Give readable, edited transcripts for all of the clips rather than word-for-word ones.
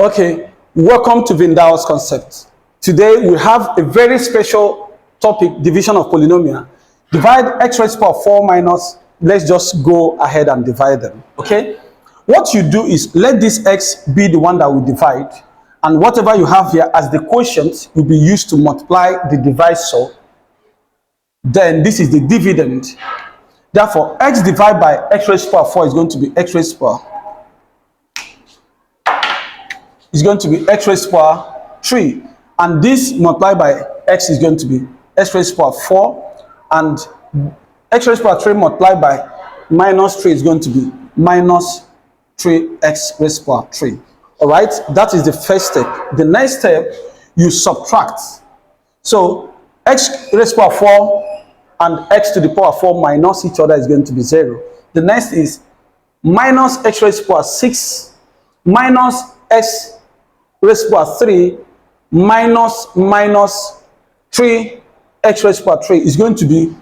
Okay, welcome to VINDAL'S concept. Today we have a very special topic, division of polynomial. Divide x raised to the power 4 minus, let's just go ahead and divide them, okay? What you do is let this x be the one that we divide, and whatever you have here as the quotient will be used to multiply the divisor. Then this is the dividend. Therefore, x divided by x raised to the power 4 is going to be x raised to the power. Is going to be x raised to the power 3, and this multiplied by x is going to be x raised to the power 4, and x raised to the power 3 multiplied by minus 3 is going to be minus 3x raised to the power 3. All right, that is the first step. The next step, you subtract. So x raised to the power 4 and x to the power 4 minus each other is going to be 0. The next is minus x raised to the power 6 minus x raised to the power 3 minus 3 x raised to the power 3 is going to be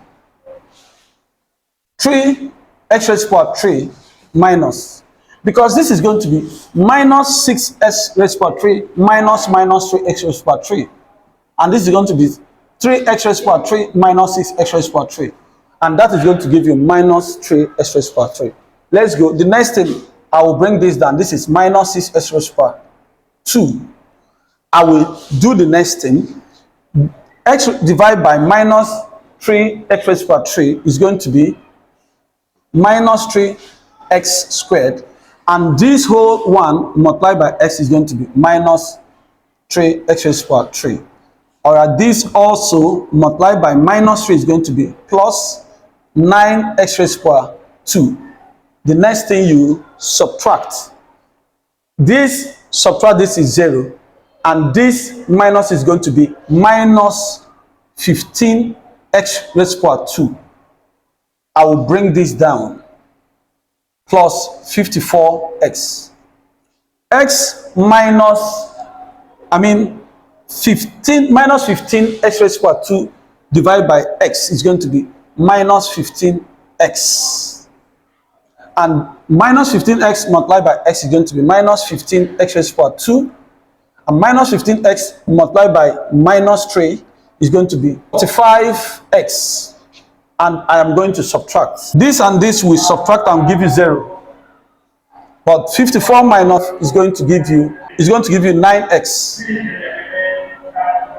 3 x raised to the power 3 minus, because this is going to be minus 6x raised to the power 3 minus 3x raised to the power 3, and this is going to be 3x raised to the power 3 minus 6x raised to the power 3, and that is going to give you minus 3x raised to the power 3. Let's go. The next thing, I will bring this down. This is minus 6x raised to the power 2. I will do the next thing. X divided by minus 3x raised to the power 3 is going to be minus 3x squared, and this whole one multiplied by x is going to be minus 3x raised to the power 3. Alright, this also multiplied by minus 3 is going to be plus 9x raised to the power 2. The next thing, you subtract. This subtract this is 0, and this minus is going to be minus 15x raised to the power 2. I will bring this down, plus 54x. X minus, 15 minus 15x raised to the power 2 divided by x is going to be minus 15x. And minus 15x multiplied by x is going to be minus 15x raised to the power 2. And minus 15x multiplied by minus 3 is going to be 45x. And I am going to subtract. This and this will subtract and give you 0. But 54 minus is going to give you 9x.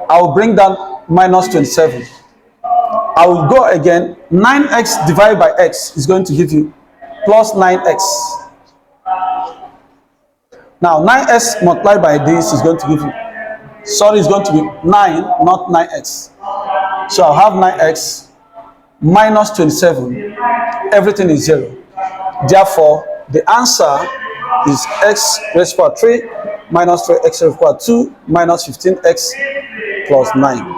I will bring down minus 27. I will go again. 9x divided by x is going to give you plus 9x. Now 9x multiplied by this is going to give you, it's going to be 9, not 9x. So I'll have 9x minus 27. Everything is 0. Therefore, the answer is x raised to the power 3 minus 3x raised to the power 2 minus 15x plus 9.